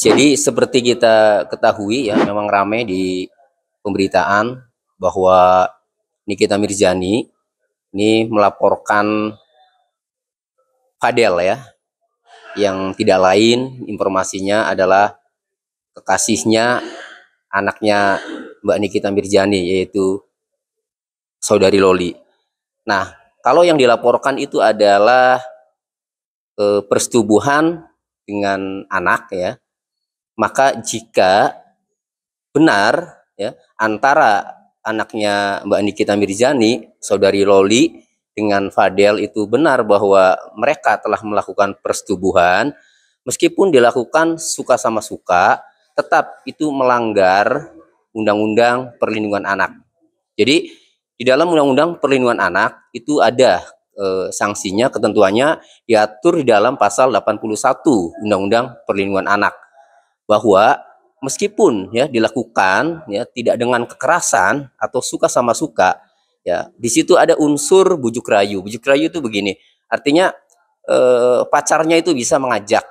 Jadi seperti kita ketahui ya, memang ramai di pemberitaan bahwa Nikita Mirzani ini melaporkan Fadel ya, yang tidak lain informasinya adalah kekasihnya, anaknya Mbak Nikita Mirzani, yaitu saudari Loli. Nah, kalau yang dilaporkan itu adalah persetubuhan dengan anak ya, maka jika benar ya antara anaknya Mbak Nikita Mirzani, saudari Loli, dengan Fadel itu benar bahwa mereka telah melakukan persetubuhan, meskipun dilakukan suka sama suka, tetap itu melanggar Undang-Undang Perlindungan Anak. Jadi di dalam Undang-Undang Perlindungan Anak itu ada sanksinya, ketentuannya diatur di dalam pasal 81 Undang-Undang Perlindungan Anak, bahwa meskipun ya dilakukan ya tidak dengan kekerasan atau suka sama suka, ya di situ ada unsur bujuk rayu. Bujuk rayu itu begini, artinya pacarnya itu bisa mengajak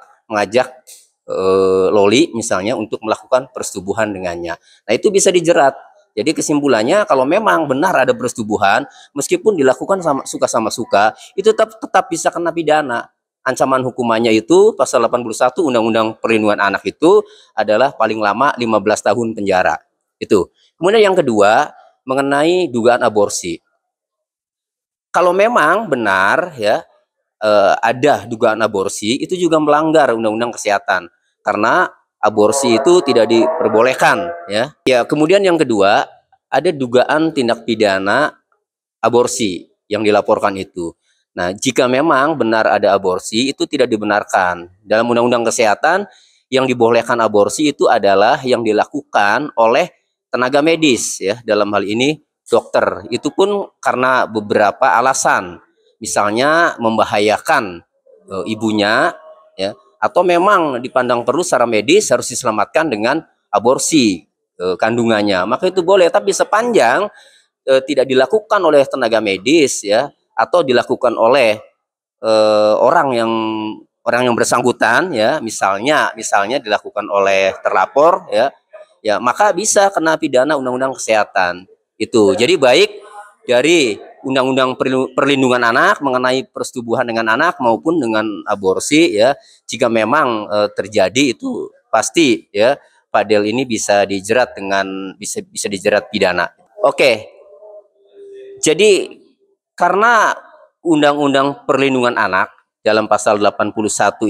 Loli misalnya untuk melakukan persetubuhan dengannya. Nah, itu bisa dijerat. Jadi kesimpulannya, kalau memang benar ada persetubuhan, meskipun dilakukan suka sama suka, itu tetap bisa kena pidana. Ancaman hukumannya itu pasal 81 Undang-Undang Perlindungan Anak itu adalah paling lama 15 tahun penjara. Itu. Kemudian yang kedua, mengenai dugaan aborsi. Kalau memang benar ya ada dugaan aborsi, itu juga melanggar Undang-Undang Kesehatan, karena aborsi itu tidak diperbolehkan ya. Ya, kemudian yang kedua, ada dugaan tindak pidana aborsi yang dilaporkan itu. Nah, jika memang benar ada aborsi, itu tidak dibenarkan. Dalam Undang-Undang Kesehatan, yang dibolehkan aborsi itu adalah yang dilakukan oleh tenaga medis ya, dalam hal ini dokter. Itu pun karena beberapa alasan, misalnya membahayakan ibunya ya, atau memang dipandang perlu secara medis harus diselamatkan dengan aborsi kandungannya, maka itu boleh. Tapi sepanjang tidak dilakukan oleh tenaga medis ya, atau dilakukan oleh orang yang bersangkutan ya, misalnya dilakukan oleh terlapor ya, maka bisa kena pidana Undang-Undang Kesehatan itu. Jadi baik dari Undang-Undang Perlindungan Anak mengenai persetubuhan dengan anak maupun dengan aborsi ya, jika memang terjadi, itu pasti ya Fadel ini bisa dijerat dengan bisa dijerat pidana. Oke. Jadi karena Undang-Undang Perlindungan Anak dalam pasal 81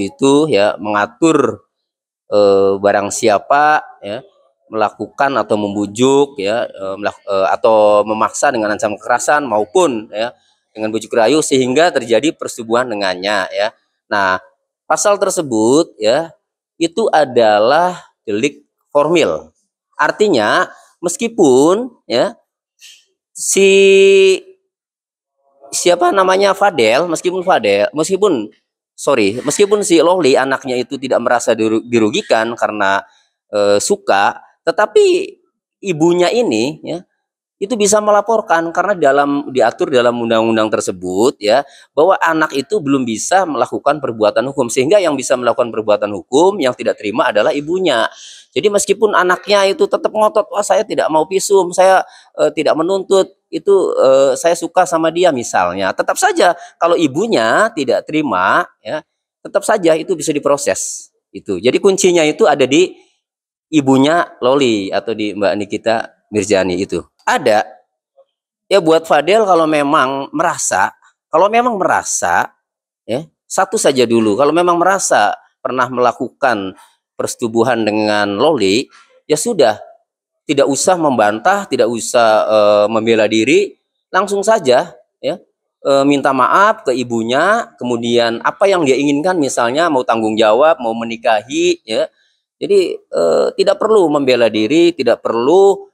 itu ya mengatur barang siapa ya melakukan atau membujuk ya atau memaksa dengan ancaman kekerasan maupun ya dengan bujuk rayu sehingga terjadi persetubuhan dengannya ya. Nah, pasal tersebut ya itu adalah delik formil. Artinya meskipun ya siapa namanya Fadel, meskipun si Loli anaknya itu tidak merasa dirugikan karena suka, tetapi ibunya ini ya itu bisa melaporkan karena diatur dalam undang-undang tersebut ya, bahwa anak itu belum bisa melakukan perbuatan hukum, sehingga yang bisa melakukan perbuatan hukum yang tidak terima adalah ibunya. Jadi meskipun anaknya itu tetap ngotot, wah saya tidak mau visum, saya tidak menuntut, itu saya suka sama dia misalnya, tetap saja kalau ibunya tidak terima ya, tetap saja itu bisa diproses itu. Jadi kuncinya itu ada di ibunya Loli atau di Mbak Nikita Mirzani itu. Ada ya buat Fadel, kalau memang merasa ya, satu saja dulu, kalau memang merasa pernah melakukan persetubuhan dengan Loli, ya sudah, tidak usah membantah, tidak usah membela diri, langsung saja ya minta maaf ke ibunya, kemudian apa yang dia inginkan, misalnya mau tanggung jawab, mau menikahi ya. Jadi tidak perlu membela diri, tidak perlu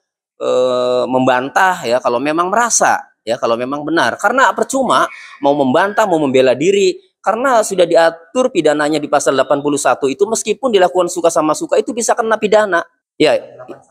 membantah ya, kalau memang merasa ya, kalau memang benar, karena percuma mau membantah, mau membela diri, karena sudah diatur pidananya di pasal 81 itu, meskipun dilakukan suka sama suka itu bisa kena pidana ya.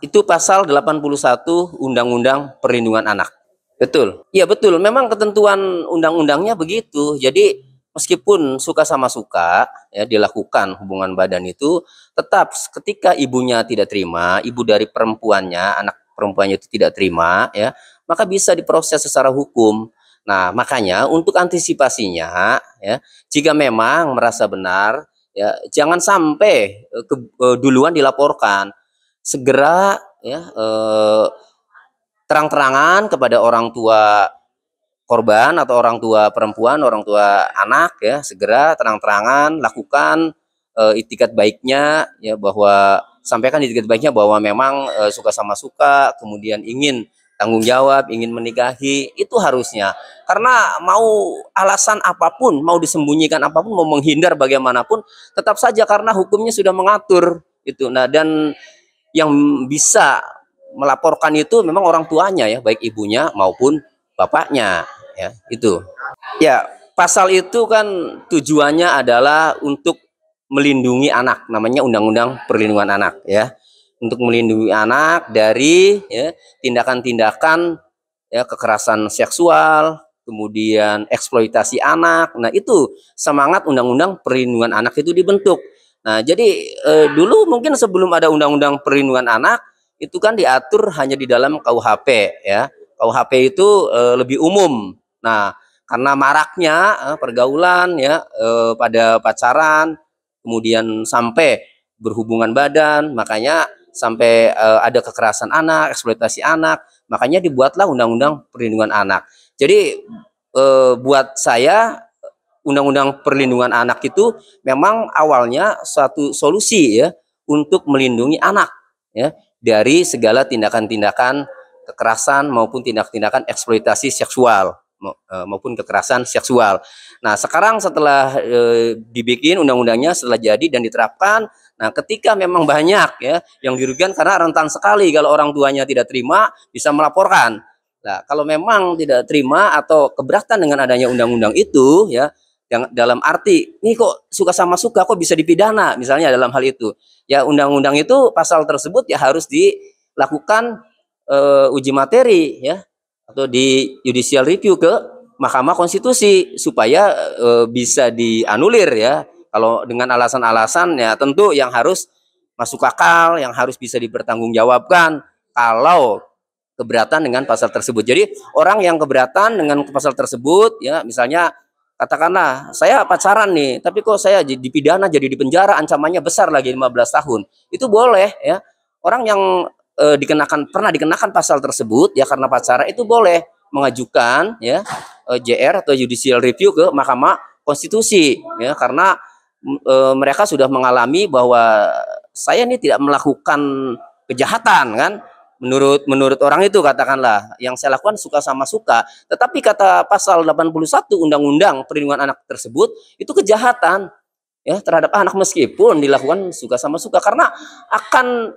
Itu pasal 81 Undang-Undang Perlindungan Anak. Betul. Iya betul, memang ketentuan undang-undangnya begitu. Jadi meskipun suka sama suka ya dilakukan hubungan badan itu, tetap ketika ibunya tidak terima, ibu dari perempuannya, anak perempuannya itu tidak terima ya, maka bisa diproses secara hukum. Nah, makanya untuk antisipasinya ya, jika memang merasa benar ya, jangan sampai duluan dilaporkan. Segera ya terang-terangan kepada orang tua korban atau orang tua perempuan, orang tua anak ya, segera terang-terangan lakukan itikat baiknya ya, bahwa sampaikan itikat baiknya bahwa memang suka sama suka, kemudian ingin tanggung jawab, ingin menikahi, itu harusnya. Karena mau alasan apapun, mau disembunyikan apapun, mau menghindar bagaimanapun, tetap saja karena hukumnya sudah mengatur itu. Nah, dan yang bisa melaporkan itu memang orang tuanya ya, baik ibunya maupun bapaknya ya, itu. Ya, pasal itu kan tujuannya adalah untuk melindungi anak, namanya Undang-Undang Perlindungan Anak ya. Untuk melindungi anak dari ya tindakan-tindakan ya kekerasan seksual, kemudian eksploitasi anak. Nah, itu semangat Undang-Undang Perlindungan Anak itu dibentuk. Nah, jadi dulu mungkin sebelum ada Undang-Undang Perlindungan Anak itu kan diatur hanya di dalam KUHP ya. KUHP itu lebih umum. Nah, karena maraknya pergaulan ya pada pacaran, kemudian sampai berhubungan badan, makanya sampai ada kekerasan anak, eksploitasi anak, makanya dibuatlah Undang-Undang Perlindungan Anak. Jadi buat saya Undang-Undang Perlindungan Anak itu memang awalnya suatu solusi ya untuk melindungi anak ya dari segala tindakan-tindakan kekerasan maupun tindak-tindakan eksploitasi seksual maupun kekerasan seksual. Nah, sekarang setelah dibikin undang-undangnya, setelah jadi dan diterapkan, nah ketika memang banyak ya yang dirugikan karena rentan sekali kalau orang tuanya tidak terima bisa melaporkan. Nah, kalau memang tidak terima atau keberatan dengan adanya undang-undang itu ya, yang dalam arti ini kok suka sama suka kok bisa dipidana misalnya dalam hal itu ya, undang-undang itu pasal tersebut ya harus dilakukan uji materi ya atau di judicial review ke Mahkamah Konstitusi supaya bisa dianulir ya. Kalau dengan alasan-alasan ya tentu yang harus masuk akal, yang harus bisa dipertanggungjawabkan kalau keberatan dengan pasal tersebut. Jadi orang yang keberatan dengan pasal tersebut ya, misalnya katakanlah saya pacaran nih, tapi kok saya dipidana jadi di penjara, ancamannya besar lagi 15 tahun. Itu boleh ya. Orang yang pernah dikenakan pasal tersebut ya karena pacaran itu boleh mengajukan ya JR atau judicial review ke Mahkamah Konstitusi ya, karena mereka sudah mengalami bahwa saya ini tidak melakukan kejahatan kan, menurut orang itu katakanlah yang saya lakukan suka sama suka, tetapi kata pasal 81 Undang-Undang Perlindungan Anak tersebut itu kejahatan ya terhadap anak meskipun dilakukan suka sama suka, karena akan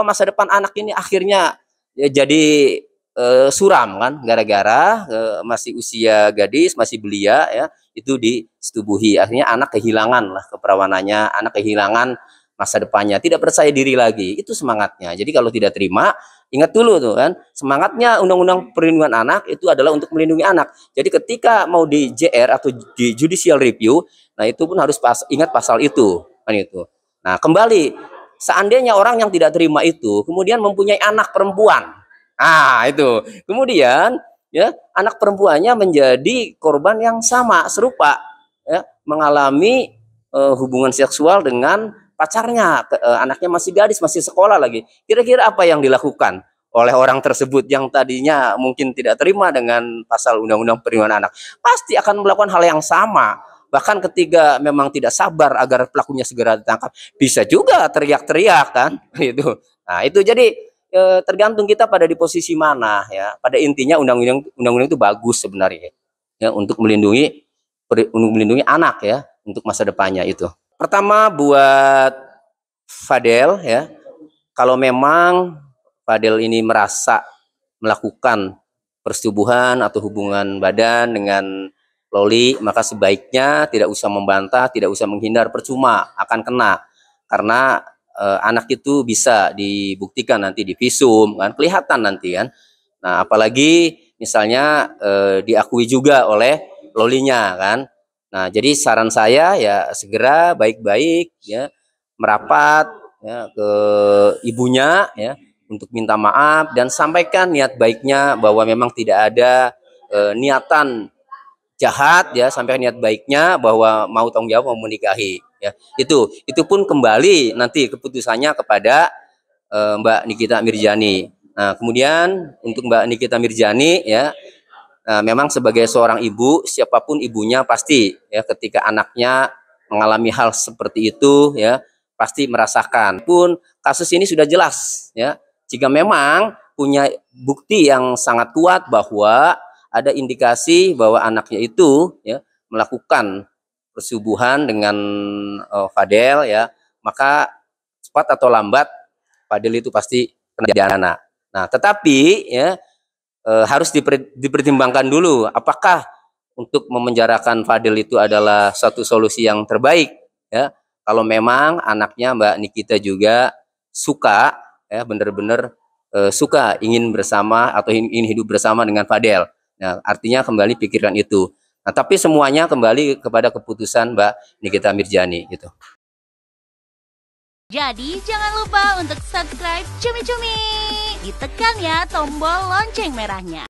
masa depan anak ini akhirnya ya, jadi suram kan gara-gara masih usia gadis, masih belia ya, itu disetubuhi, akhirnya anak kehilangan lah keperawanannya, anak kehilangan masa depannya, tidak percaya diri lagi. Itu semangatnya. Jadi kalau tidak terima, ingat dulu tuh kan, semangatnya Undang-Undang Perlindungan Anak itu adalah untuk melindungi anak. Jadi ketika mau di JR atau di judicial review, nah itu pun harus ingat pasal itu kan itu. Nah, kembali seandainya orang yang tidak terima itu kemudian mempunyai anak perempuan. Nah, itu. Kemudian ya, anak perempuannya menjadi korban yang sama, serupa ya, mengalami hubungan seksual dengan pacarnya, anaknya masih gadis, masih sekolah lagi. Kira-kira apa yang dilakukan oleh orang tersebut yang tadinya mungkin tidak terima dengan pasal Undang-Undang Perlindungan Anak? Pasti akan melakukan hal yang sama. Bahkan ketika memang tidak sabar agar pelakunya segera ditangkap, bisa juga teriak-teriak kan, itu. Nah, itu jadi tergantung kita pada di posisi mana ya. Pada intinya undang-undang itu bagus sebenarnya ya untuk melindungi anak ya untuk masa depannya itu. Pertama buat Fadel ya, kalau memang Fadel ini merasa melakukan persetubuhan atau hubungan badan dengan Loli, maka sebaiknya tidak usah membantah, tidak usah menghindar, percuma akan kena, karena anak itu bisa dibuktikan nanti di visum kan, kelihatan nanti kan. Nah, apalagi misalnya diakui juga oleh Lolinya kan. Nah, jadi saran saya ya segera baik-baik ya merapat ya ke ibunya ya untuk minta maaf dan sampaikan niat baiknya bahwa memang tidak ada niatan jahat ya, sampai niat baiknya bahwa mau tanggung jawab mau menikahi ya. Itu pun kembali nanti keputusannya kepada Mbak Nikita Mirzani. Nah, kemudian untuk Mbak Nikita Mirzani ya, memang sebagai seorang ibu, siapapun ibunya pasti ya ketika anaknya mengalami hal seperti itu ya pasti merasakan. Pun kasus ini sudah jelas ya. Jika memang punya bukti yang sangat kuat bahwa ada indikasi bahwa anaknya itu ya melakukan persubuhan dengan Fadel ya, maka cepat atau lambat Fadel itu pasti kena pidana. Nah, tetapi ya harus dipertimbangkan dulu apakah untuk memenjarakan Fadil itu adalah satu solusi yang terbaik ya. Kalau memang anaknya Mbak Nikita juga suka ya benar-benar suka ingin bersama atau ingin hidup bersama dengan Fadel. Nah, artinya kembali pikirkan itu. Nah, tapi semuanya kembali kepada keputusan Mbak Nikita Mirzani gitu. Jadi jangan lupa untuk subscribe Cumi Cumi. Ditekan ya tombol lonceng merahnya.